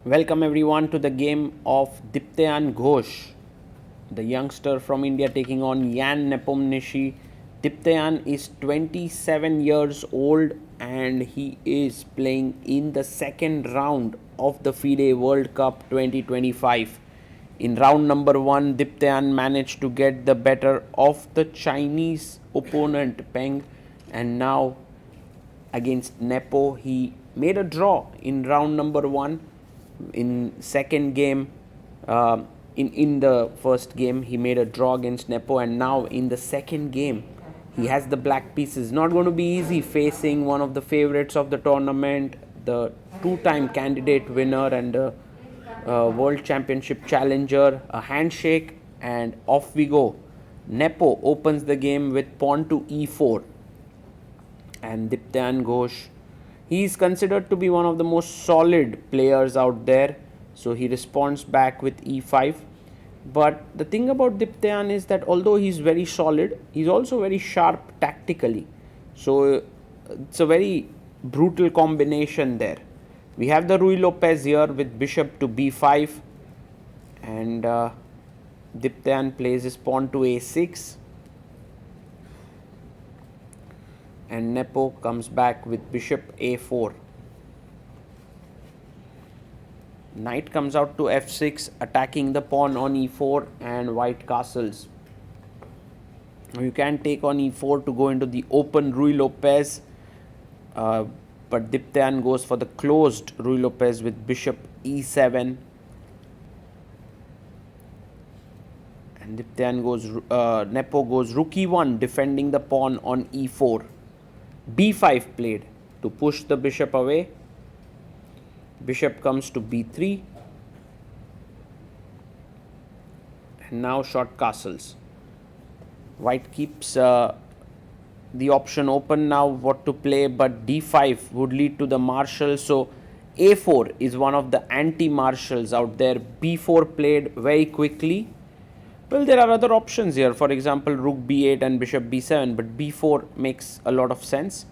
Welcome everyone to the game of Diptayan Ghosh, the youngster from India taking on Ian Nepomniachtchi. Diptayan is 27 years old and he is playing in the second round of the FIDE World Cup 2025. In round number 1, Diptayan managed to get the better of the Chinese opponent Peng, and now against Nepo he made a draw in round number 1. In second game, in the first game he made a draw against Nepo, and now in the second game he has the black pieces. Not going to be easy facing one of the favorites of the tournament, the two-time candidate winner and world championship challenger. A handshake and off we go. Nepo opens the game with pawn to e4, and Diptayan Ghosh, he is considered to be one of the most solid players out there, so he responds back with e5. But the thing about Diptayan is that although he's very solid, he's also very sharp tactically, so it's a very brutal combination there. We have the Ruy Lopez here with bishop to b5, and Diptayan plays his pawn to a6, and Nepo comes back with bishop a4. Knight comes out to f6, attacking the pawn on e4, and white castles. You can take on e4 to go into the open Ruy Lopez, but Diptayan goes for the closed Ruy Lopez with bishop e7, and Diptayan goes Nepo goes rook e1, defending the pawn on e4. b5 played to push the bishop away. Bishop comes to b3, and now short castles. White keeps the option open now what to play, but d5 would lead to the marshal, so a4 is one of the anti-marshals out there. b4 played very quickly. Well, there are other options here, for example rook b8 and bishop b7, but b4 makes a lot of sense.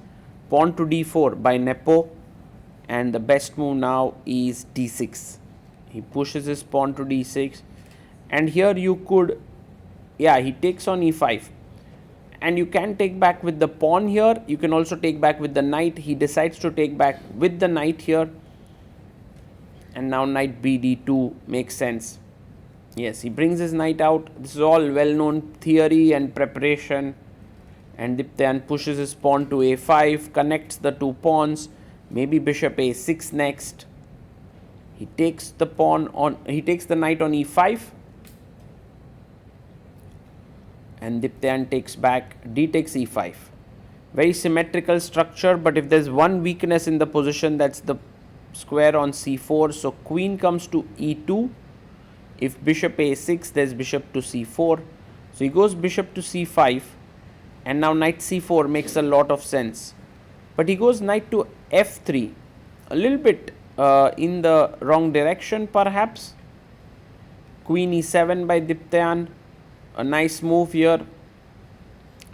Pawn to d4 by Nepo, and the best move now is d6. He pushes his pawn to d6, and here you could, he takes on e5, and you can take back with the pawn here. You can also take back with the knight. He decides to take back with the knight here, and now knight bd2 makes sense. Yes, he brings his knight out. This is all well-known theory and preparation. And Diptayan pushes his pawn to a5, connects the two pawns. Maybe bishop a6 next. He takes the knight on e5, and Diptayan takes back. D takes e5. Very symmetrical structure, but if there's one weakness in the position, that's the square on c4. So queen comes to e2. If bishop a6, there's bishop to c4. So he goes bishop to c5, and now knight c4 makes a lot of sense. But he goes knight to f3, a little bit in the wrong direction perhaps. Queen e7 by Diptayan, a nice move here,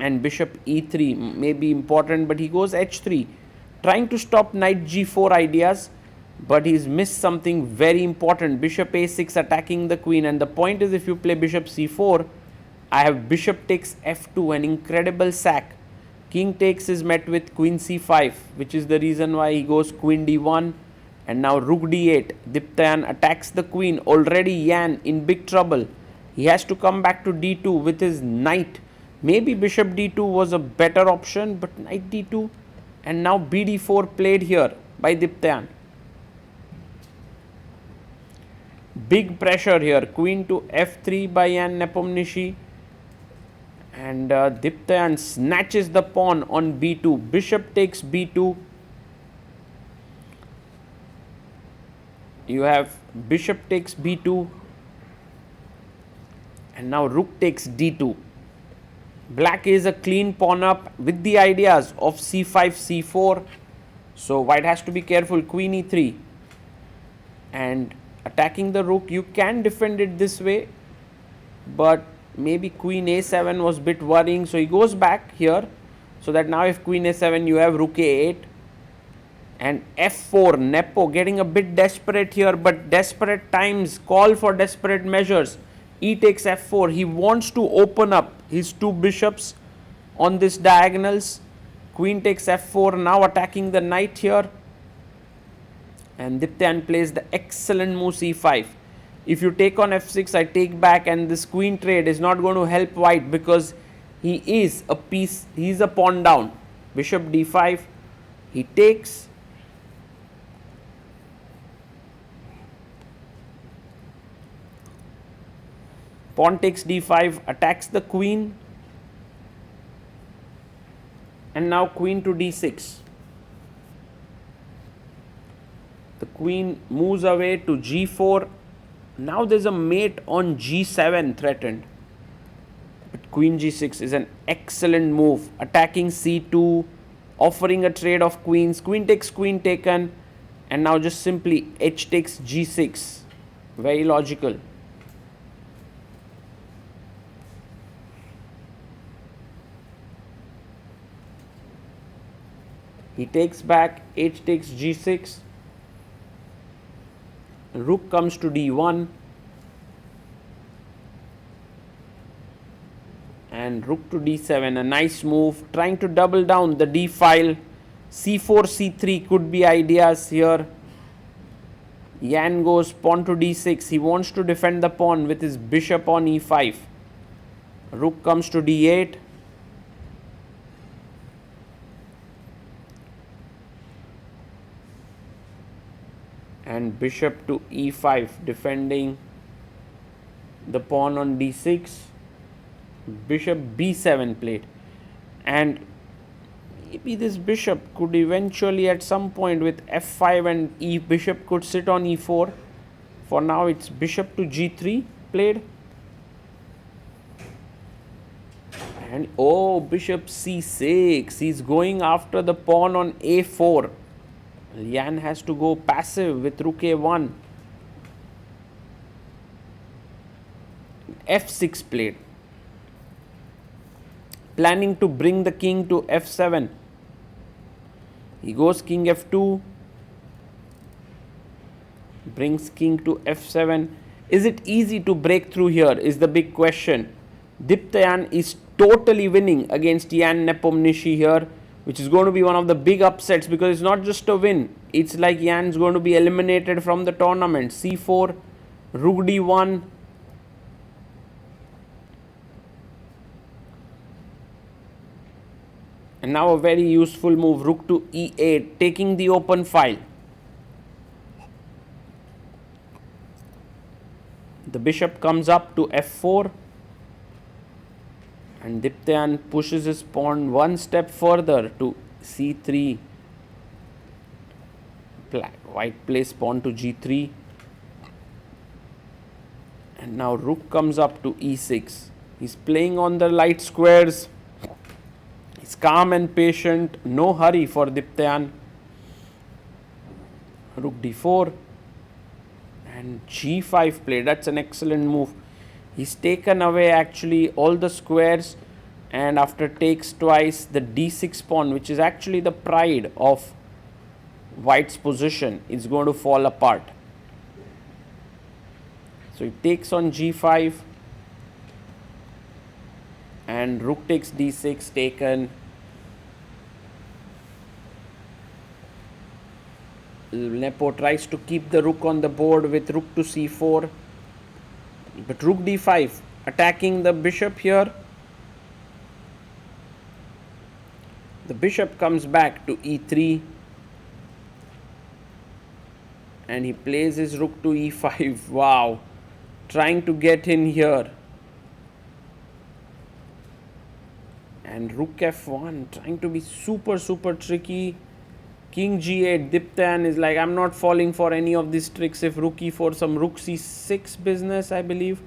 and bishop e3 may be important, but he goes h3, trying to stop knight g4 ideas. But he's missed something very important. Bishop a6 attacking the queen, and the point is if you play bishop c4, I have bishop takes f2, an incredible sack. King takes is met with queen c5, which is the reason why he goes queen d1, and now rook d8. Diptayan attacks the queen. Already Yan in big trouble. He has to come back to d2 with his knight. Maybe bishop d2 was a better option, but knight d2, and now bd4 played here by Diptayan. Big pressure here. Queen to f3 by Ian Nepomniachtchi, and Diptayan snatches the pawn on b2. Bishop takes b2. You have bishop takes b2, and now rook takes d2. Black is a clean pawn up with the ideas of c5, c4. So white has to be careful. Queen e3, and attacking the rook. You can defend it this way, but maybe queen a7 was a bit worrying, so he goes back here, so that now if queen a7 you have rook a8, And f4, Nepo getting a bit desperate here, but desperate times call for desperate measures. E takes f4. He wants to open up his two bishops on this diagonals. Queen takes f4, now attacking the knight here. And Diptayan plays the excellent move c5. If you take on f6, I take back, and this queen trade is not going to help white because he is a pawn down. Bishop d5, he takes. Pawn takes d5, attacks the queen. And now queen to d6. The queen moves away to g4. Now there's a mate on g7 threatened. But queen g6 is an excellent move. Attacking c2, offering a trade of queens. Queen takes queen taken. And now just simply h takes g6. Very logical. He takes back, h takes g6. Rook comes to d1. And rook to d7, a nice move. Trying to double down the d file. c4, c3 could be ideas here. Ian goes pawn to d6. He wants to defend the pawn with his bishop on e5. Rook comes to d8. And bishop to e5, defending the pawn on d6. Bishop b7 played. And maybe this bishop could eventually at some point with f5 and bishop could sit on e4. For now it's bishop to g3 played. And oh, bishop c6. He's going after the pawn on a4. Ian has to go passive with rook a1. f6 played. Planning to bring the king to f7. He goes king f2. Brings king to f7. Is it easy to break through here is the big question. Diptayan is totally winning against Ian Nepomniachtchi here, which is going to be one of the big upsets because it's not just a win. It's like Ian's going to be eliminated from the tournament. c4, rook d1. And now a very useful move, rook to e8, taking the open file. The bishop comes up to f4. And Diptayan pushes his pawn one step further to c3. White plays pawn to g3. And now rook comes up to e6. He's playing on the light squares. He's calm and patient. No hurry for Diptayan. Rook d4. And g5 play. That's an excellent move. He's taken away actually all the squares, and after takes twice, the d6 pawn, which is actually the pride of white's position, is going to fall apart. So he takes on g5 and rook takes d6 taken. Nepo tries to keep the rook on the board with rook to c4. But rook d5, attacking the bishop here. The bishop comes back to e3. And he plays his rook to e5. Wow. Trying to get in here. And rook f1, trying to be super tricky. King g8, Diptayan is like, I'm not falling for any of these tricks. If rook e4, some rook c6 business, I believe.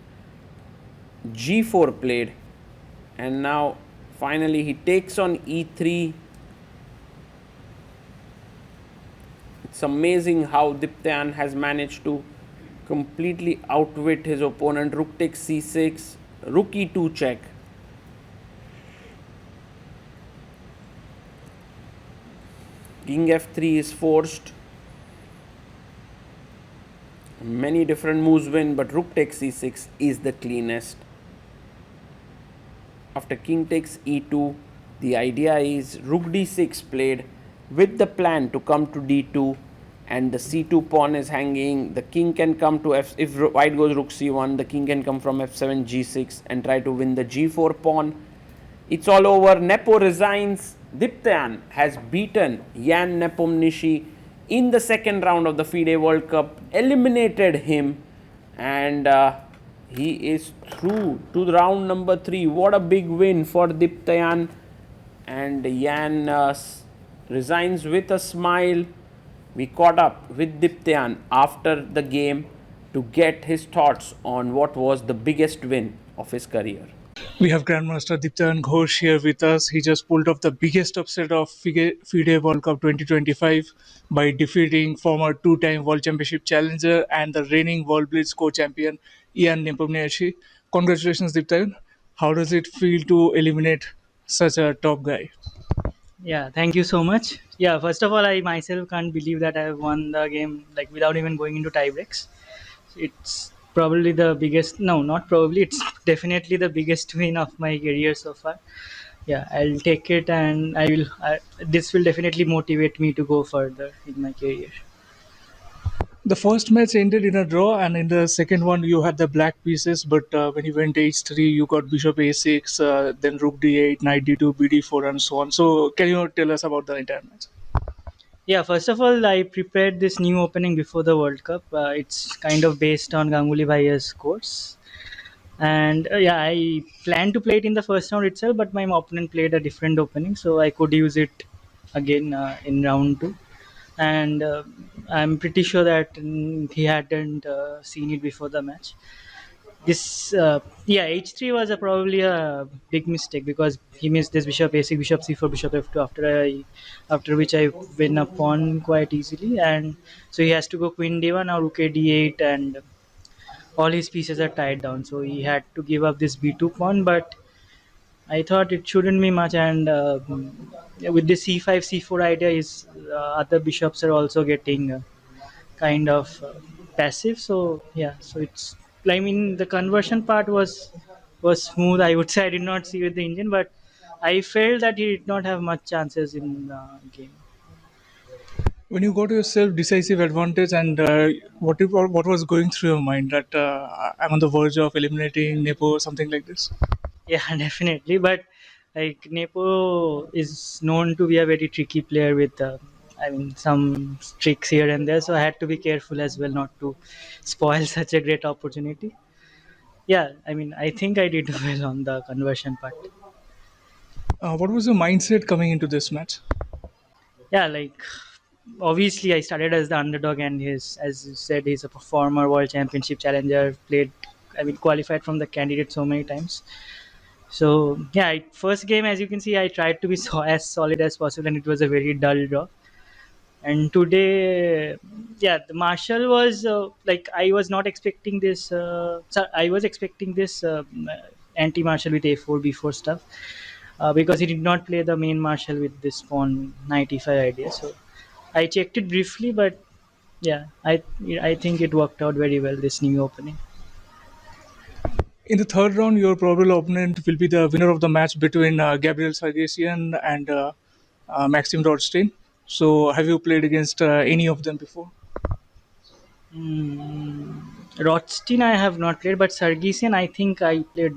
g4 played. And now, finally, he takes on e3. It's amazing how Diptayan has managed to completely outwit his opponent. Rook takes c6, rook e2 check. King f3 is forced. Many different moves win, but rook takes e6 is the cleanest. After king takes e2, the idea is rook d6 played with the plan to come to d2, and the c2 pawn is hanging. The king can come to f. If white goes rook c1, the king can come from f7 g6 and try to win the g4 pawn. It's all over. Nepo resigns. Diptayan has beaten Ian Nepomniachtchi in the second round of the FIDE World Cup, eliminated him, and he is through to round number 3. What a big win for Diptayan. And Ian resigns with a smile. We caught up with Diptayan after the game to get his thoughts on what was the biggest win of his career. We have Grandmaster Diptayan Ghosh here with us. He just pulled off the biggest upset of FIDE World Cup 2025 by defeating former two-time World Championship challenger and the reigning World Blitz co-champion Ian Nepomniachtchi. Congratulations, Diptayan. How does it feel to eliminate such a top guy? Yeah, thank you so much. Yeah, first of all, I myself can't believe that I won the game like without even going into tie breaks. It's probably the biggest. No, not probably. It's definitely the biggest win of my career so far. Yeah, I'll take it, and I will. This will definitely motivate me to go further in my career. The first match ended in a draw, and in the second one, you had the black pieces. But when you went h3, you got bishop a6, then rook d8, knight d2, bd4, and so on. So, can you tell us about the entire match? Yeah, first of all, I prepared this new opening before the World Cup. It's kind of based on Ganguly Bhaiya's course. And yeah, I planned to play it in the first round itself, but my opponent played a different opening, so I could use it again in round two. And I'm pretty sure that he hadn't seen it before the match. This yeah, h3 was probably a big mistake because he missed this bishop a6, bishop c4, bishop f2. After which I win a pawn quite easily, and so he has to go queen d1, now rook a d8, and all his pieces are tied down, so he had to give up this b2 pawn. But I thought it shouldn't be much, and with the c5 c4 idea, his other bishops are also getting kind of passive. So yeah, so it's, I mean, the conversion part was smooth, I would say. I did not see with the engine, but I felt that he did not have much chances in game. When you got yourself decisive advantage, and what was going through your mind that I'm on the verge of eliminating Nepo, something like this? Yeah, definitely. But like Nepo is known to be a very tricky player with, I mean, some tricks here and there. So I had to be careful as well not to spoil such a great opportunity. Yeah, I mean, I think I did well on the conversion part. What was your mindset coming into this match? Yeah, like obviously I started as the underdog, and he's, as you said, he's a former world championship challenger. Played, I mean, qualified from the candidate so many times. So yeah, first game, as you can see, I tried to be as solid as possible, and it was a very dull draw. And today, yeah, the Marshall was like, I was not expecting this. So I was expecting this anti-Marshall with a4 b4 stuff, because he did not play the main Marshall with this pawn 95 idea. So I checked it briefly, but yeah, I think it worked out very well, this new opening. In the third round, your probable opponent will be the winner of the match between Gabriel Sargasian and Maxim Rodstein. So, have you played against any of them before? Rothstein I have not played, but Sargisian I think I played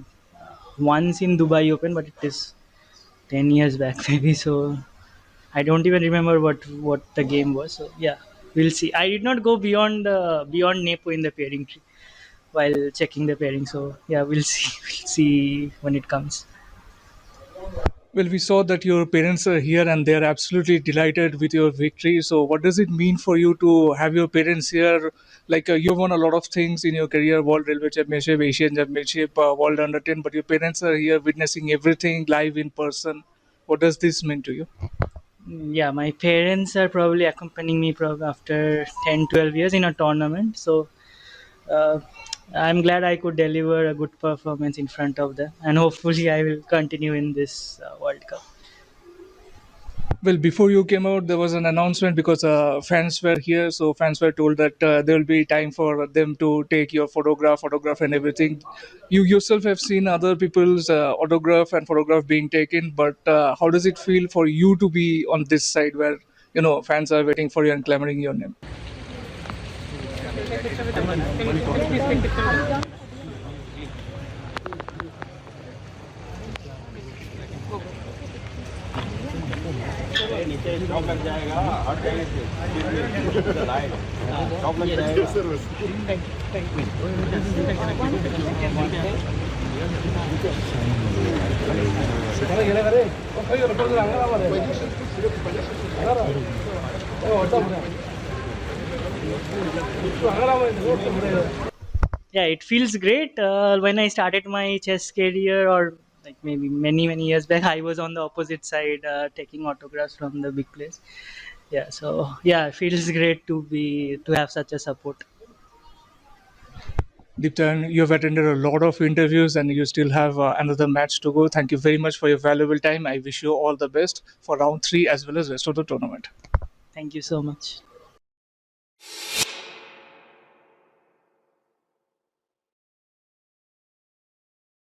once in Dubai Open, but it is 10 years back maybe. So I don't even remember what the game was. So yeah, we'll see. I did not go beyond Nepo in the pairing tree while checking the pairing. So yeah, we'll see. We'll see when it comes. Well, we saw that your parents are here and they're absolutely delighted with your victory. So, what does it mean for you to have your parents here? Like, you've won a lot of things in your career: World Railway Championship, Asian Championship, World Under 10. But your parents are here witnessing everything live in person. What does this mean to you? Yeah, my parents are probably accompanying me after 10-12 years in a tournament. So uh, I'm glad I could deliver a good performance in front of them, and hopefully I will continue in this World Cup. Well, before you came out, there was an announcement because fans were here. So fans were told that there will be time for them to take your photograph, and everything. You yourself have seen other people's autograph and photograph being taken, but how does it feel for you to be on this side where fans are waiting for you and clamoring your name? Yeah, it feels great. When I started my chess career, or like maybe many years back, I was on the opposite side, taking autographs from the big players. Yeah, so yeah, it feels great to have such a support. Diptayan, you have attended a lot of interviews and you still have another match to go. Thank you very much for your valuable time. I wish you all the best for round 3 as well as rest of the tournament. Thank you so much.